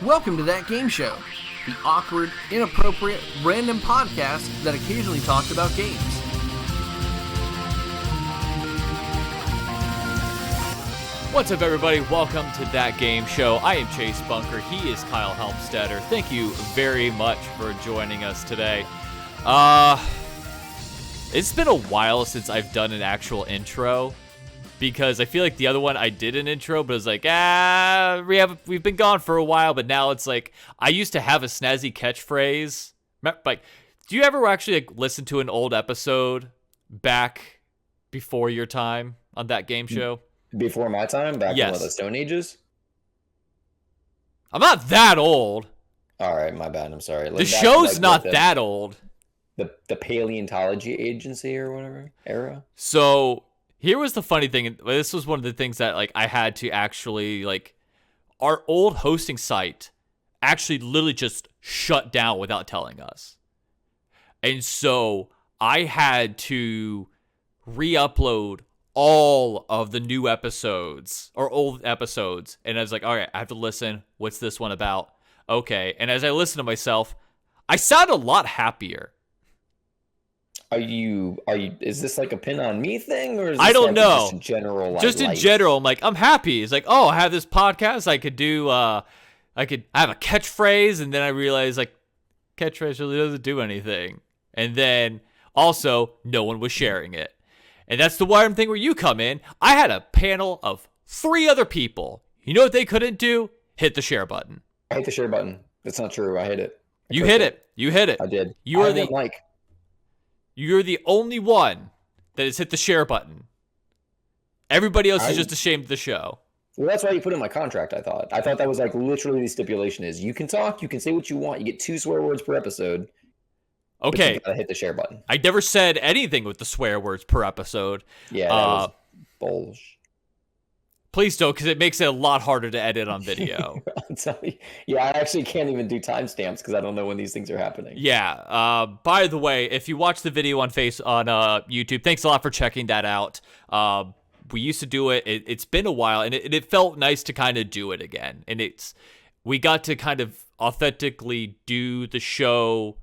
Welcome to That Game Show, the awkward, inappropriate, random podcast that occasionally talks about games. What's up, everybody? Welcome to That Game Show. I am Chase Bunker. He is Kyle Helmstetter. Thank you very much for joining us today. It's been a while since I've done an actual intro, because I feel like the other one I did an intro, but it was like, we've been gone for a while, but now it's like, I used to have a snazzy catchphrase. Like, do you ever actually listen to an old episode back before your time on That Game Show? Before my time? Back in Yes. the Stone Ages? I'm not that old. All right, my bad. I'm sorry. The show's not that old. The Paleontology Agency or whatever era? So here was the funny thing. This was one of the things that I had to actually our old hosting site actually literally just shut down without telling us. And so I had to re-upload all of the new episodes or old episodes. And I was like, all right, I have to listen. What's this one about? Okay. And as I listened to myself, I sound a lot happier. Is this like a pin on me thing, or is this I don't know. Just in general? Just in general, I'm like, I'm happy. It's like, oh, I have this podcast. I could do, I have a catchphrase, and then I realized catchphrase really doesn't do anything. And then also, no one was sharing it. And that's the one thing where you come in. I had a panel of 3 other people. You know what they couldn't do? Hit the share button. I hit the share button. That's not true. I hit it. You hit it. You hit it. I did. You're the only one that has hit the share button. Everybody else is just ashamed of the show. Well, that's why you put in my contract, I thought. I thought that was literally the stipulation is you can talk, you can say what you want, you get 2 swear words per episode. Okay. But you gotta hit the share button. I never said anything with the swear words per episode. Yeah, that was bullshit. Please don't, because it makes it a lot harder to edit on video. I'll tell you. Yeah, I actually can't even do timestamps because I don't know when these things are happening. Yeah. By the way, if you watch the video on YouTube, thanks a lot for checking that out. We used to do it. It's been a while, and it felt nice to kind of do it again. And we got to kind of authentically do the show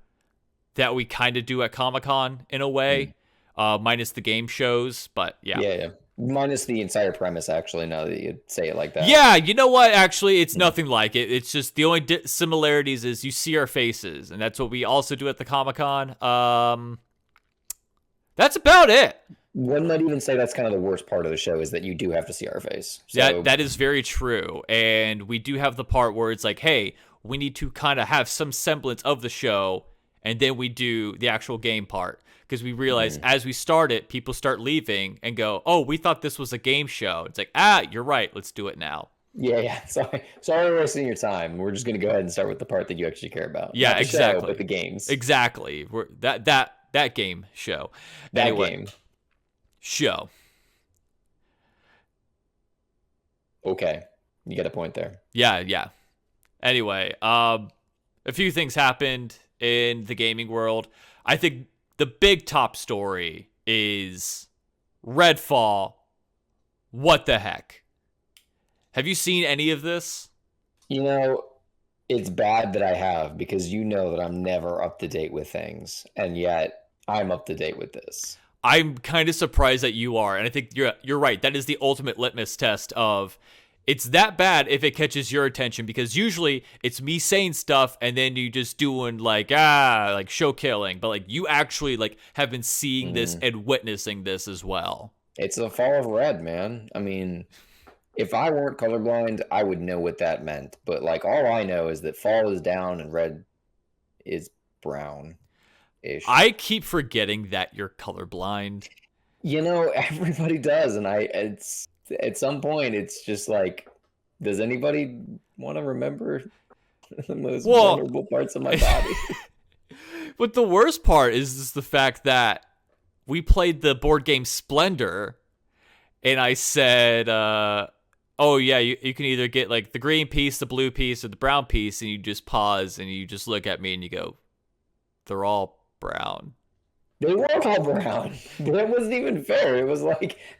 that we kind of do at Comic-Con in a way, minus the game shows. But yeah. Yeah. Minus the entire premise, actually, now that you say it like that. Yeah, you know what? Actually, it's nothing like it. It's just the only similarities is you see our faces, and that's what we also do at the Comic-Con. That's about it. One might even say that's kind of the worst part of the show is that you do have to see our face. So... That is very true. And we do have the part where it's like, hey, we need to kind of have some semblance of the show, and then we do the actual game part. Because we realize as we start it, people start leaving and go, oh, we thought this was a game show. It's like, you're right. Let's do it now. Yeah. Sorry for wasting your time. We're just going to go ahead and start with the part that you actually care about. Yeah, Not the exactly. show, but the games. Exactly. That game show. Game. Show. Okay. You get a point there. Yeah. Anyway, a few things happened in the gaming world. I think the big top story is Redfall. What the heck? Have you seen any of this? You know, it's bad that I have, because you know that I'm never up to date with things, and yet I'm up to date with this. I'm kind of surprised that you are, and I think you're right. That is the ultimate litmus test of it's that bad if it catches your attention, because usually it's me saying stuff and then you just doing show killing, but you actually have been seeing this and witnessing this as well. It's the fall of red, man. I mean, if I weren't colorblind, I would know what that meant. But all I know is that fall is down and red is brown-ish. I keep forgetting that you're colorblind. You know, everybody does, and it's at some point it's just does anybody want to remember the most vulnerable parts of my body? But the worst part is just the fact that we played the board game Splendor, and I said, oh yeah, you can either get the green piece, the blue piece, or the brown piece, and you just pause and you just look at me and you go, they're all brown. They weren't all brown. That wasn't even fair. It was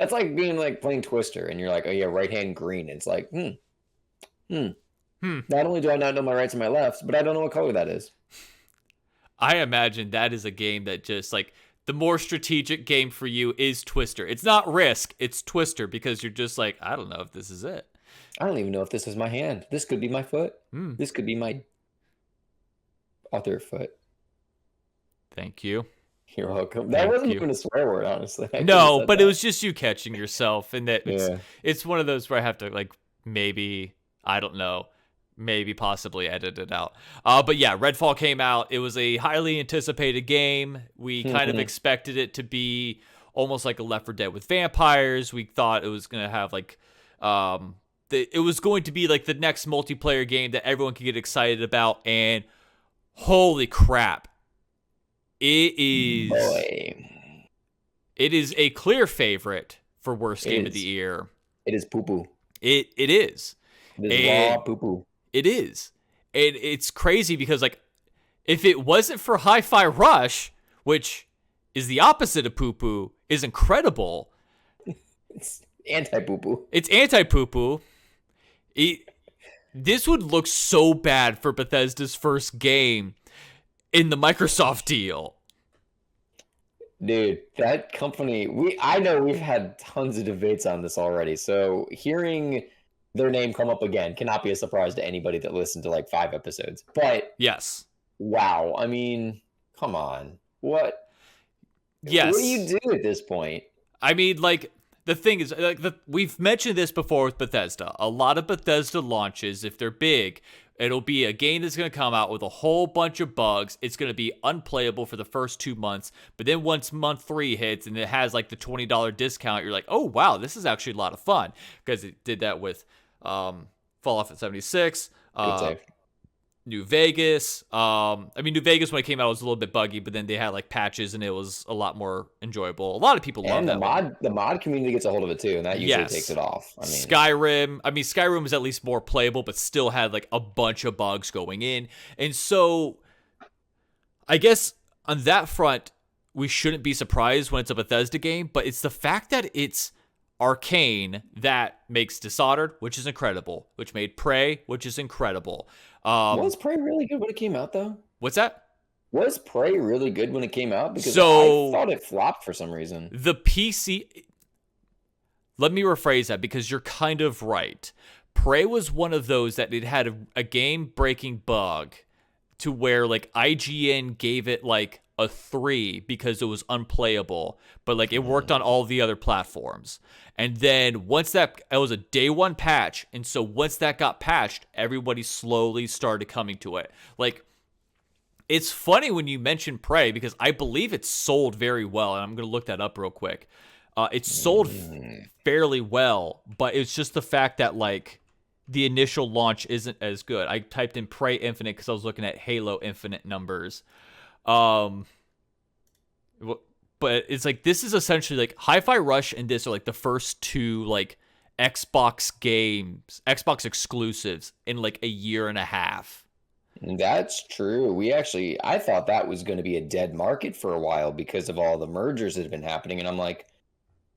that's like being playing Twister, and you're like, oh yeah, right hand green. It's Not only do I not know my rights and my lefts, but I don't know what color that is. I imagine that is a game that just like the more strategic game for you is Twister. It's not Risk, it's Twister, because you're just like, I don't know if this is it. I don't even know if this is my hand. This could be my foot. This could be my other foot. Thank you. You're welcome. That wasn't even a swear word, honestly. No, but it was just you catching yourself, and that it's one of those where I have to like maybe, I don't know, maybe possibly edit it out. But yeah, Redfall came out. It was a highly anticipated game. We kind of expected it to be almost like a Left 4 Dead with vampires. We thought it was gonna have like it was going to be like the next multiplayer game that everyone could get excited about, and holy crap. It is a clear favorite for worst game of the year. It is poo-poo. It is. It is raw poo-poo. It is. And it's crazy because like if it wasn't for Hi-Fi Rush, which is the opposite of poo-poo, is incredible. It's anti-poo-poo. It's anti-poo-poo. This would look so bad for Bethesda's first game in the Microsoft deal. Dude, that company, I know we've had tons of debates on this already, so hearing their name come up again cannot be a surprise to anybody that listened to like 5 episodes. But yes. Wow, I mean, come on. What? Yes. What do you do at this point? I mean, like, the thing is, like, we've mentioned this before with Bethesda. A lot of Bethesda launches, if they're big, it'll be a game that's going to come out with a whole bunch of bugs. It's going to be unplayable for the first 2 months. But then once month 3 hits and it has like the $20 discount, you're like, oh, wow, this is actually a lot of fun. Because it did that with Fallout 76, New Vegas. New Vegas when it came out was a little bit buggy, but then they had like patches and it was a lot more enjoyable. A lot of people love that. The mod community gets a hold of it too, and that usually takes it off. Skyrim was at least more playable, but still had like a bunch of bugs going in. And so I guess on that front, we shouldn't be surprised when it's a Bethesda game, but it's the fact that it's Arcane that makes Dishonored, which is incredible, which made Prey, which is incredible. Was Prey really good when it came out, though? What's that? Was Prey really good when it came out? Because I thought it flopped for some reason. The PC... Let me rephrase that, because you're kind of right. Prey was one of those that it had a game-breaking bug to where, like, IGN gave it, like, a 3 because it was unplayable, but like it worked on all the other platforms. And then once it was a day 1 patch, and so once that got patched, everybody slowly started coming to it. Like, it's funny when you mention Prey because I believe it's sold very well, and I'm gonna look that up real quick. It's sold fairly well, but it's just the fact that like the initial launch isn't as good. I typed in Prey Infinite because I was looking at Halo Infinite numbers. But it's like this is essentially like Hi-Fi Rush and this are like the first 2 like Xbox games, Xbox exclusives in like a year and a half. That's true. I thought that was going to be a dead market for a while because of all the mergers that have been happening, and I'm like,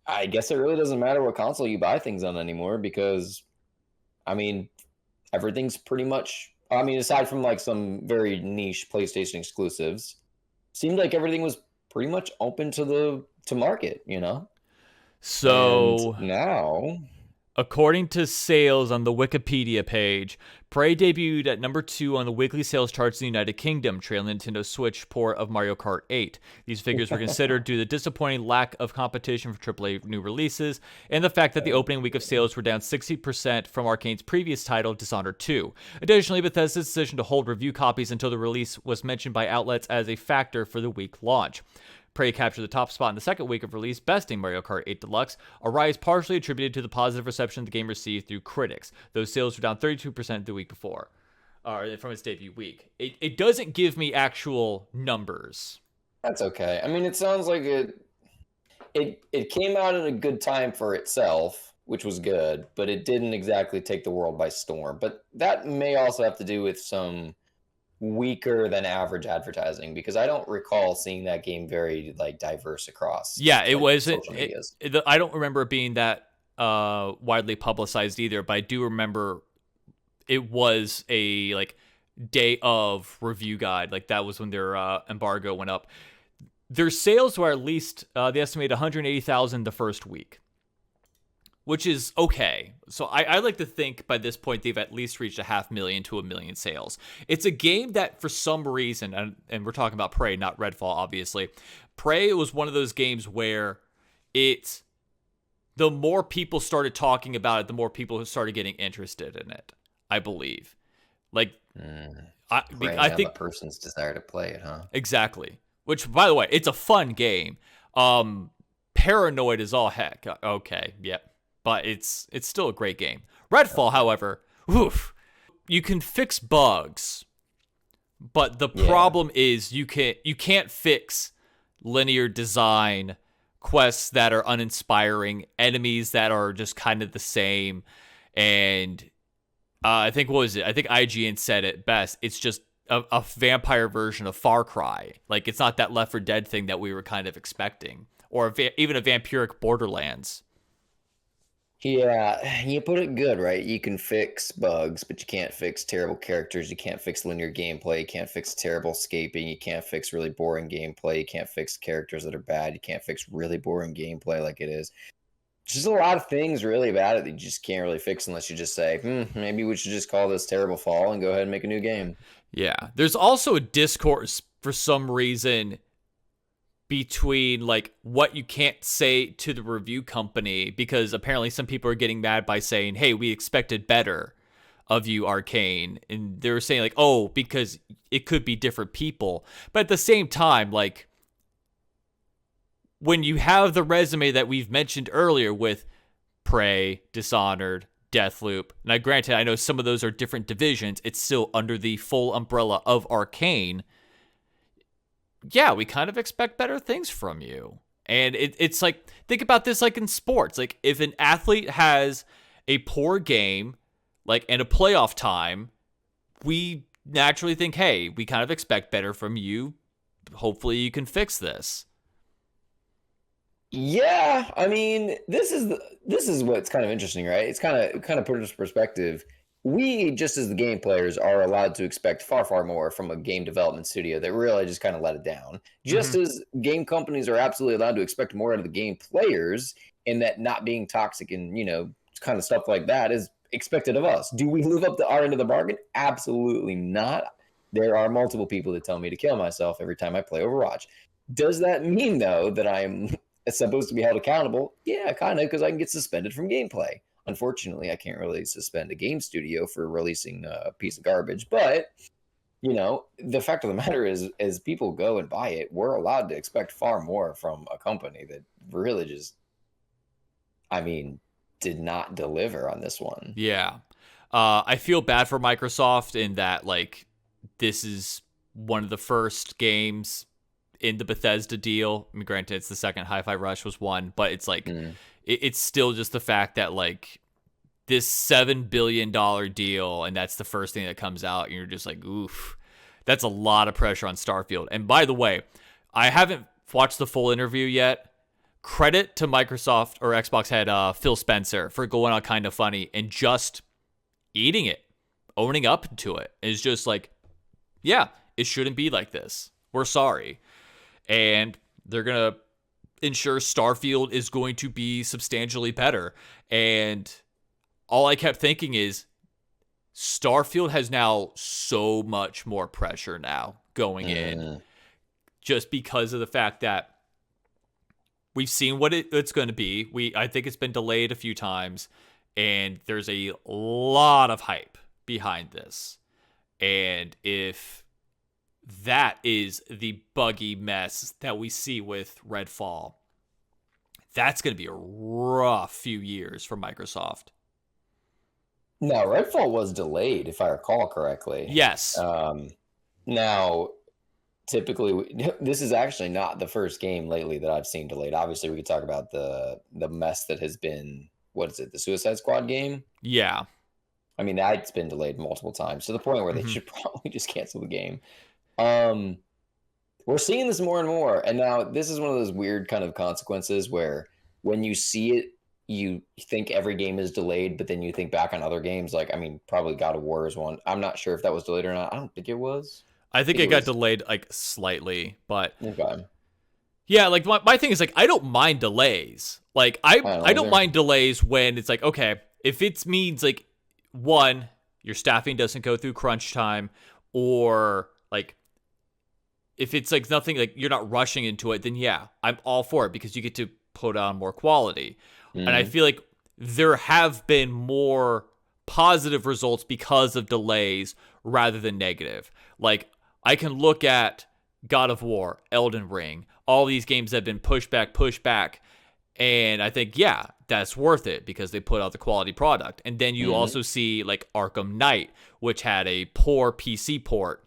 I guess it really doesn't matter what console you buy things on anymore because, I mean, everything's pretty much. I mean, aside from like some very niche PlayStation exclusives, seemed like everything was pretty much open to market, you know? So and now, according to sales on the Wikipedia page, Prey debuted at number 2 on the weekly sales charts in the United Kingdom, trailing Nintendo Switch port of Mario Kart 8. These figures were considered due to the disappointing lack of competition for AAA new releases, and the fact that the opening week of sales were down 60% from Arcane's previous title, Dishonored 2. Additionally, Bethesda's decision to hold review copies until the release was mentioned by outlets as a factor for the week launch. Prey captured the top spot in the second week of release, besting Mario Kart 8 Deluxe, a rise partially attributed to the positive reception the game received through critics. Those sales were down 32% the week before, from its debut week. It doesn't give me actual numbers. That's okay. I mean, it sounds like it came out at a good time for itself, which was good, but it didn't exactly take the world by storm. But that may also have to do with some weaker than average advertising, because I don't recall seeing that game very like diverse across. Yeah, it wasn't. I don't remember it being that widely publicized either, but I do remember it was a like day of review guide. Like that was when their embargo went up. Their sales were at least they estimate 180,000 the first week, which is okay. So I like to think by this point they've at least reached 500,000 to 1 million sales. It's a game that for some reason, and we're talking about Prey, not Redfall, obviously. Prey was one of those games where the more people started talking about it, the more people started getting interested in it, I believe. Like, I think a person's desire to play it, huh? Exactly. Which, by the way, it's a fun game. Paranoid as all heck. Okay, yep. But it's still a great game. Redfall, however, you can fix bugs, but the problem is you can't fix linear design, quests that are uninspiring, enemies that are just kind of the same, and I think IGN said it best. It's just a vampire version of Far Cry. Like, it's not that Left 4 Dead thing that we were kind of expecting, or even a vampiric Borderlands. Yeah, you put it good, right? You can fix bugs, but you can't fix terrible characters. You can't fix linear gameplay. You can't fix terrible escaping. You can't fix really boring gameplay. You can't fix characters that are bad. You can't fix really boring gameplay like it is. Just a lot of things really about it that you just can't really fix unless you just say, maybe we should just call this Terrible Fall and go ahead and make a new game. Yeah. There's also a discourse for some reason between like what you can't say to the review company, because apparently some people are getting mad by saying, hey, we expected better of you, Arcane. And they were saying like, oh, because it could be different people. But at the same time, like, when you have the resume that we've mentioned earlier with Prey, Dishonored, Deathloop, now granted, I know some of those are different divisions, it's still under the full umbrella of Arcane. Yeah, we kind of expect better things from you. And it's like, think about this like in sports. Like, if an athlete has a poor game, like in a playoff time, we naturally think, hey, we kind of expect better from you. Hopefully you can fix this. Yeah, I mean, this is what's kind of interesting, right? It's kind of put into perspective. We, just as the game players, are allowed to expect far, far more from a game development studio that really just kind of let it down. Just as game companies are absolutely allowed to expect more out of the game players, and that not being toxic and, kind of stuff like that is expected of us. Do we live up to our end of the bargain? Absolutely not. There are multiple people that tell me to kill myself every time I play Overwatch. Does that mean, though, that I'm supposed to be held accountable? Yeah, kind of, because I can get suspended from gameplay. Unfortunately, I can't really suspend a game studio for releasing a piece of garbage. But, the fact of the matter is, as people go and buy it, we're allowed to expect far more from a company that really just, did not deliver on this one. Yeah. I feel bad for Microsoft in that, like, this is one of the first games in the Bethesda deal. I mean, granted, it's the second. Hi-Fi Rush was one, but it's like, it's still just the fact that, like, this $7 billion deal, and that's the first thing that comes out, and you're just like, oof, that's a lot of pressure on Starfield. And by the way, I haven't watched the full interview yet. Credit to Microsoft or Xbox head Phil Spencer for going on Kind of Funny and just eating it, owning up to it. It's just like, yeah, it shouldn't be like this. We're sorry. And they're going to ensure Starfield is going to be substantially better. And all I kept thinking is Starfield has now so much more pressure now going in, just because of the fact that we've seen what it's going to be. I think it's been delayed a few times, and there's a lot of hype behind this. And if that is the buggy mess that we see with Redfall, that's going to be a rough few years for Microsoft. No, Redfall was delayed, if I recall correctly. Yes. Now, typically, this is actually not the first game lately that I've seen delayed. Obviously, we could talk about the mess that has been, what is it, the Suicide Squad game? Yeah. I mean, that's been delayed multiple times to the point where they should probably just cancel the game. We're seeing this more and more. And now this is one of those weird kind of consequences where when you see it you think every game is delayed, but then you think back on other games, like, I mean, probably God of War is one. I'm not sure if that was delayed or not. I don't think it was. I think I it think got delayed like slightly, but okay. yeah, like my thing is like I don't mind delays. Like I don't either. mind delays when it's like, okay, if it means like one, your staffing doesn't go through crunch time, or like if it's like nothing, like you're not rushing into it, then yeah, I'm all for it because you get to put on more quality. And I Mhm. feel like there have been more positive results because of delays rather than negative. Like I can look at God of War, Elden Ring, all these games that have been pushed back, and I think, yeah, that's worth it because they put out the quality product. And then you also see like Arkham Knight, which had a poor PC port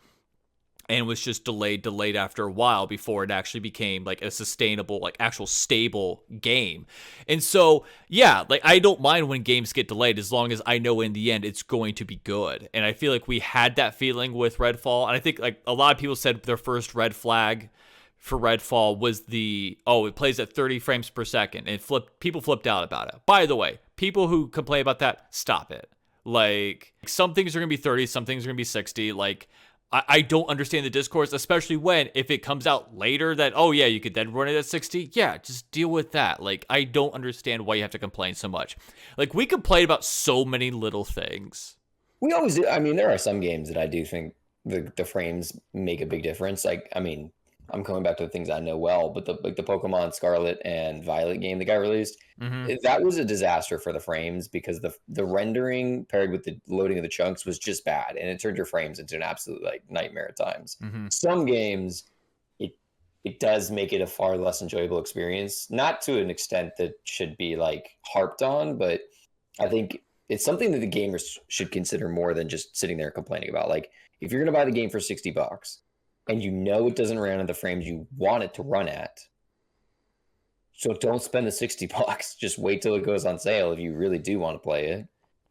and was just delayed after a while before it actually became like a sustainable, like actual stable game. And so, yeah, like I don't mind when games get delayed as long as I know in the end it's going to be good. And I feel like we had that feeling with Redfall. And I think like a lot of people said their first red flag for Redfall was it plays at 30 frames per second, and people flipped out about it. By the way, people who complain about that, stop it. Like some things are going to be 30, some things are going to be 60. Like I don't understand the discourse, especially when if it comes out later that, oh yeah, you could then run it at 60. Yeah, just deal with that. Like I don't understand why you have to complain so much. Like we complain about so many little things. We always do. I mean, there are some games that I do think the frames make a big difference. Like, I mean, I'm coming back to the things I know well, but the Pokemon Scarlet and Violet game that got released, that was a disaster for the frames because the rendering paired with the loading of the chunks was just bad, and it turned your frames into an absolute like nightmare at times. Some games, it does make it a far less enjoyable experience, not to an extent that should be like harped on, but I think it's something that the gamers should consider more than just sitting there complaining about. Like, if you're going to buy the game for $60 and you know it doesn't run at the frames you want it to run at, so don't spend the $60. Just wait till it goes on sale if you really do want to play it.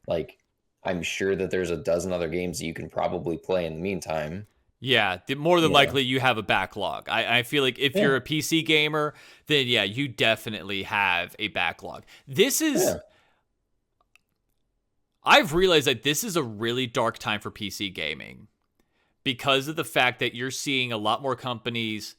Like, I'm sure that there's a dozen other games that you can probably play in the meantime. Yeah, more than Yeah. likely you have a backlog. I feel like if you're a PC gamer, then yeah, you definitely have a backlog. This is... I've realized that this is a really dark time for PC gaming because of the fact that you're seeing a lot more companies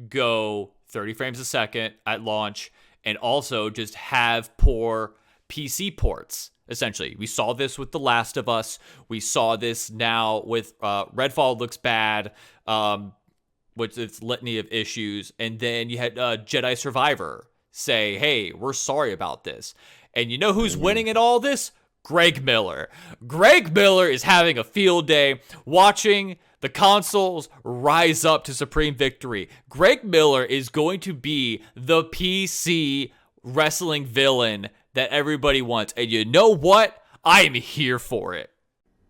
go 30 frames a second at launch and also just have poor PC ports. Essentially, we saw this with The Last of Us. We saw this now with Redfall looks bad, with its litany of issues. And then you had Jedi Survivor say, hey, we're sorry about this. And you know who's winning in all this? Greg Miller. Greg Miller is having a field day watching the consoles rise up to supreme victory. Greg Miller is going to be the PC wrestling villain that everybody wants. And you know what? I am here for it.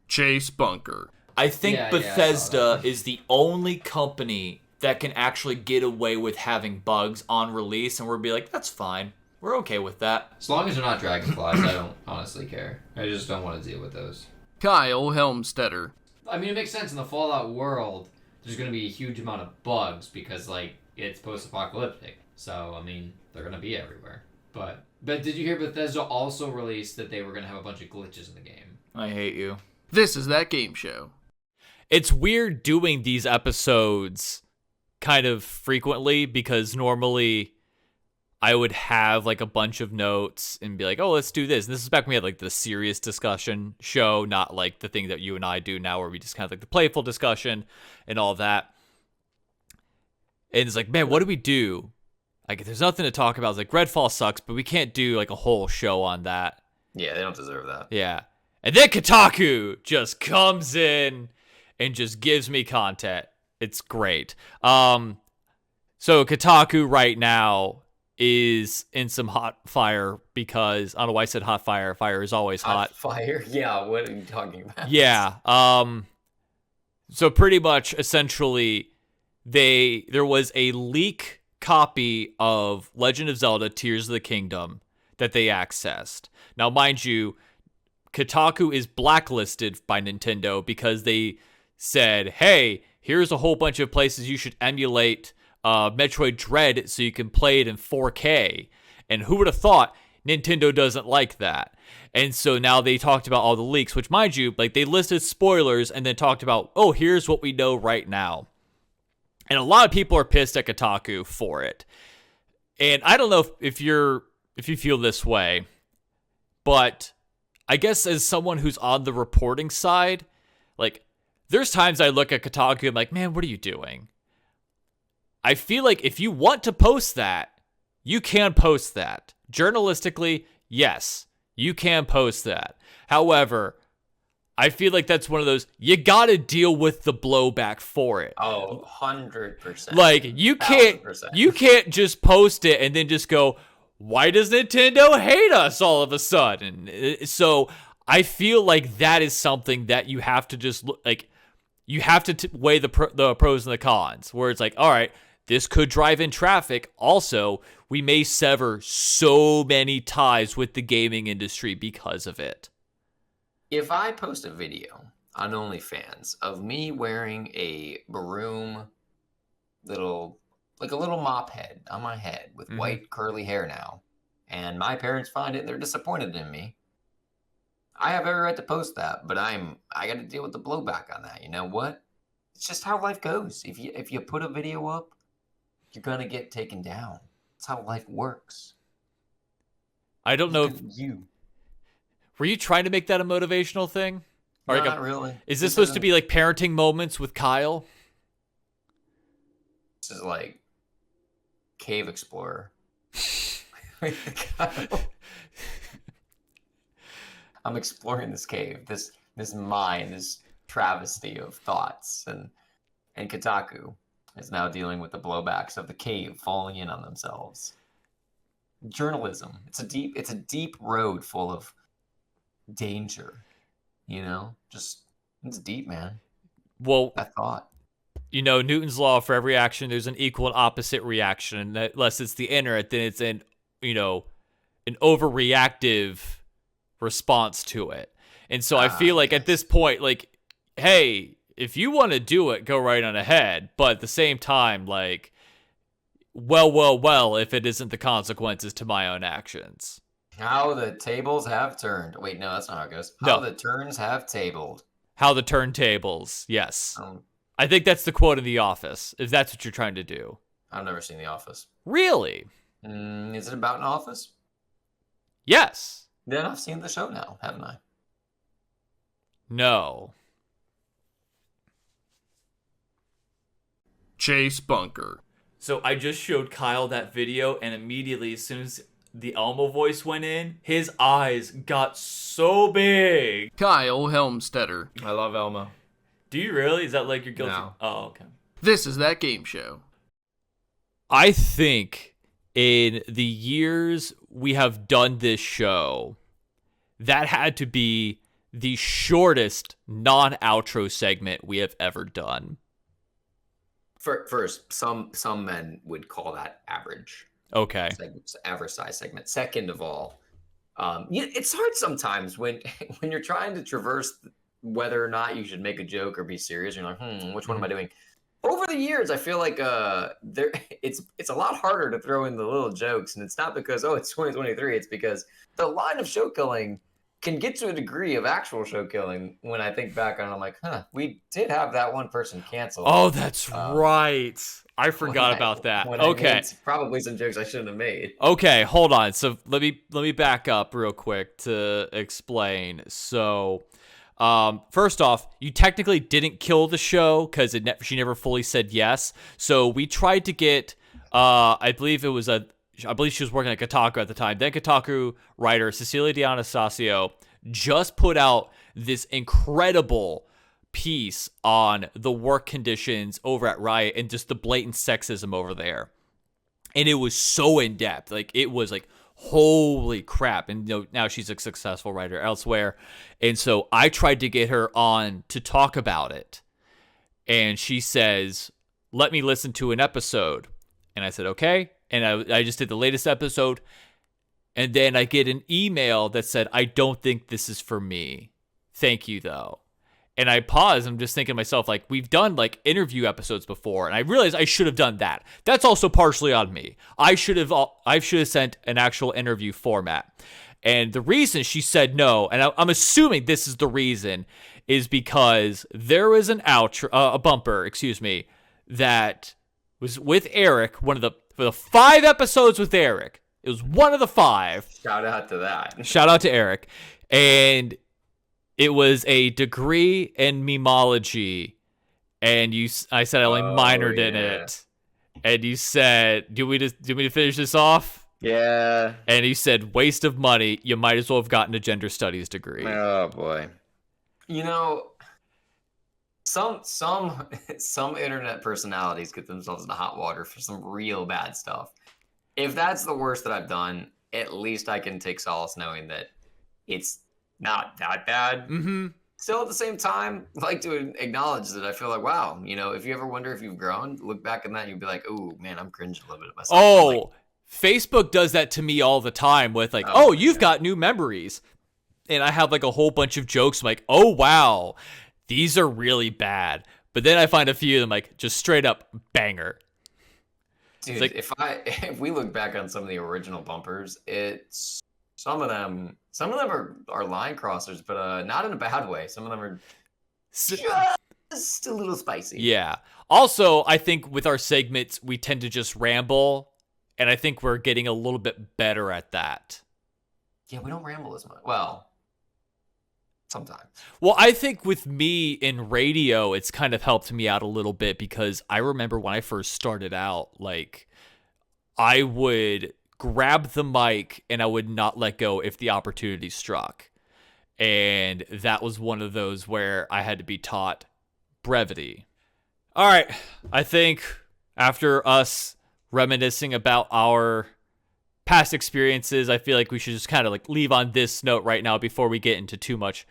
Chase Bunker. I think Yeah, Bethesda is the only company that can actually get away with having bugs on release, and we'll be like, that's fine. We're okay with that. As long as they're not dragonflies, I don't honestly care. I just don't want to deal with those. Kyle Helmstetter. I mean, it makes sense in the Fallout world. There's going to be a huge amount of bugs because, like, it's post-apocalyptic. So, I mean, they're going to be everywhere. But did you hear Bethesda also released that they were going to have a bunch of glitches in the game? I hate you. This is That Game Show. It's weird doing these episodes kind of frequently because normally I would have like a bunch of notes and be like, oh, let's do this. And this is back when we had like the serious discussion show, not like the thing that you and I do now where we just kind of like the playful discussion and all that. And it's like, man, what do we do? Like, there's nothing to talk about. It's like, Redfall sucks, but we can't do like a whole show on that. Yeah, they don't deserve that. Yeah. And then Kotaku just comes in and just gives me content. It's great. So Kotaku right now is in some hot fire because, I don't know why I said hot fire. Fire is always hot. Fire? Yeah, what are you talking about? Yeah. So pretty much, essentially, there was a leak copy of Legend of Zelda Tears of the Kingdom that they accessed. Now, mind you, Kotaku is blacklisted by Nintendo because they said, hey, here's a whole bunch of places you should emulate Metroid Dread so you can play it in 4K. And who would have thought Nintendo doesn't like that. And so now they talked about all the leaks, which, mind you, like, they listed spoilers and then talked about, oh, here's what we know right now. And a lot of people are pissed at Kotaku for it. And I don't know if you feel this way, but I guess as someone who's on the reporting side, like, there's times I look at Kotaku and I'm like, man, what are you doing? I feel like if you want to post that, you can post that. Journalistically, yes, you can post that. However, I feel like that's one of those, you gotta deal with the blowback for it. Oh, 100%. Like, you can't just post it and then just go, why does Nintendo hate us all of a sudden? So I feel like that is something that you have to just look, like, you have to weigh the pros and the cons, where it's like, all right, this could drive in traffic. Also, we may sever so many ties with the gaming industry because of it. If I post a video on OnlyFans of me wearing a broom little, like a little mop head on my head with white curly hair now, and my parents find it and they're disappointed in me, I have every right to post that, but I got to deal with the blowback on that. You know what? It's just how life goes. If you put a video up, you're gonna get taken down. That's how life works. I don't know if you were you trying to make that a motivational thing? Or no, like not really. Is this supposed to be like parenting moments with Kyle? This is like Cave Explorer. I'm exploring this cave, this mine, this travesty of thoughts, and Kotaku is now dealing with the blowbacks of the cave falling in on themselves. Journalism. It's a deep road full of danger. You know? Just it's deep, man. Well, I thought. You know, Newton's law, for every action there's an equal and opposite reaction. Unless it's the internet, then it's an overreactive response to it. And so I feel like at this point, like, hey, if you want to do it, go right on ahead. But at the same time, like, well, if it isn't the consequences to my own actions. How the tables have turned. Wait, no, that's not how it goes. How the turns have tabled. How the turntables, yes. I think that's the quote in The Office, if that's what you're trying to do. I've never seen The Office. Really? Is it about an office? Yes. Then I've seen the show now, haven't I? No. Chase Bunker. So I just showed Kyle that video, and immediately, as soon as the Elmo voice went in, his eyes got so big. Kyle Helmstetter. I love Elmo. Do you really? Is that like your guilty? No. Oh, okay. This is That Game Show. I think in the years we have done this show, that had to be the shortest non-outro segment we have ever done. First, some men would call that average. Okay. Average size segment. Second of all, it's hard sometimes when you're trying to traverse whether or not you should make a joke or be serious. You're like, which one am I doing? Over the years, I feel like it's a lot harder to throw in the little jokes, and it's not because it's 2023. It's because the line of show killing can get to a degree of actual show killing. When I think back on it, I'm like, we did have that one person canceled. Oh, that's right. I forgot about that. Okay. Probably some jokes I shouldn't have made. Okay, hold on. So let me back up real quick to explain. So, first off, you technically didn't kill the show because she never fully said yes. So we tried to get, I believe she was working at Kotaku at the time. Then Kotaku writer Cecilia D'Anastasio just put out this incredible piece on the work conditions over at Riot and just the blatant sexism over there. And it was so in depth. Like, it was like, holy crap. And now she's a successful writer elsewhere. And so I tried to get her on to talk about it. And she says, let me listen to an episode. And I said, okay. And I just did the latest episode. And then I get an email that said, I don't think this is for me. Thank you, though. And I paused. I'm just thinking to myself, like, we've done like interview episodes before, and I realized I should have done that. That's also partially on me. I should have sent an actual interview format. And the reason she said no, and I'm assuming this is the reason, is because there was a bumper, that was with Eric. For the 5 episodes with Eric, it was one of the 5. Shout out to that. Shout out to Eric. And it was a degree in memology. And I said I only minored in it. And you said, do we to finish this off? Yeah. And he said, waste of money. You might as well have gotten a gender studies degree. Oh boy. You know, some internet personalities get themselves into hot water for some real bad stuff. If that's the worst that I've done, at least I can take solace knowing that it's not that bad. Mm-hmm. Still, at the same time, I'd like to acknowledge that I feel like, wow, you know, if you ever wonder if you've grown, look back at that and you'd be like, ooh, man, I'm cringing a little bit at myself. Oh, like, Facebook does that to me all the time with like, you've got new memories. And I have like a whole bunch of jokes. I'm like, oh, wow, these are really bad. But then I find a few of them like just straight up banger. Dude, like, if we look back on some of the original bumpers, it's some of them are line crossers, but not in a bad way. Some of them are just a little spicy. Yeah. Also, I think with our segments, we tend to just ramble. And I think we're getting a little bit better at that. Yeah, we don't ramble as much. Well, sometimes. Well, I think with me in radio, it's kind of helped me out a little bit because I remember when I first started out, like, I would grab the mic and I would not let go if the opportunity struck. And that was one of those where I had to be taught brevity. All right. I think after us reminiscing about our past experiences, I feel like we should just kind of like leave on this note right now before we get into too much,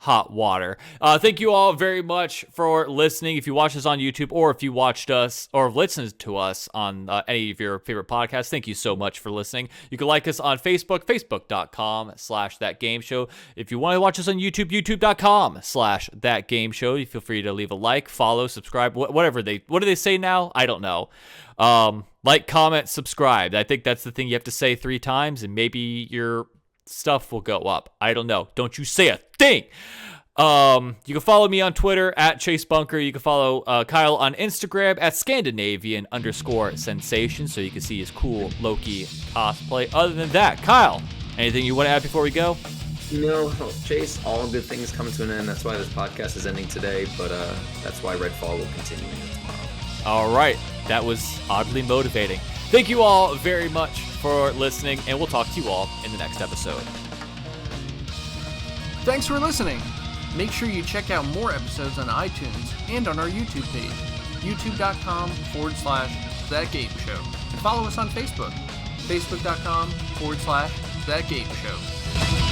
hot water. Thank you all very much for listening. If you watched us on YouTube or if you watched us or listened to us on any of your favorite podcasts, thank you so much for listening. You can like us on Facebook, facebook.com/thatgameshow. If you want to watch us on YouTube, youtube.com/thatgameshow. You feel free to leave a like, follow, subscribe, what do they say now? I don't know. Like, comment, subscribe. I think that's the thing you have to say 3 times and maybe your stuff will go up. I don't know. Don't you say a thing. You can follow me on Twitter at Chase Bunker. You can follow Kyle on Instagram at Scandinavian_sensation so you can see his cool Loki cosplay. Other than that, Kyle, anything you want to add before we go? No, Chase, all good things come to an end. That's why this podcast is ending today, but that's why Redfall will continue tomorrow. All right. That was oddly motivating. Thank you all very much for listening, and we'll talk to you all in the next episode. Thanks for listening. Make sure you check out more episodes on iTunes and on our YouTube page, youtube.com/thatgameshow. And follow us on Facebook, facebook.com/thatgameshow.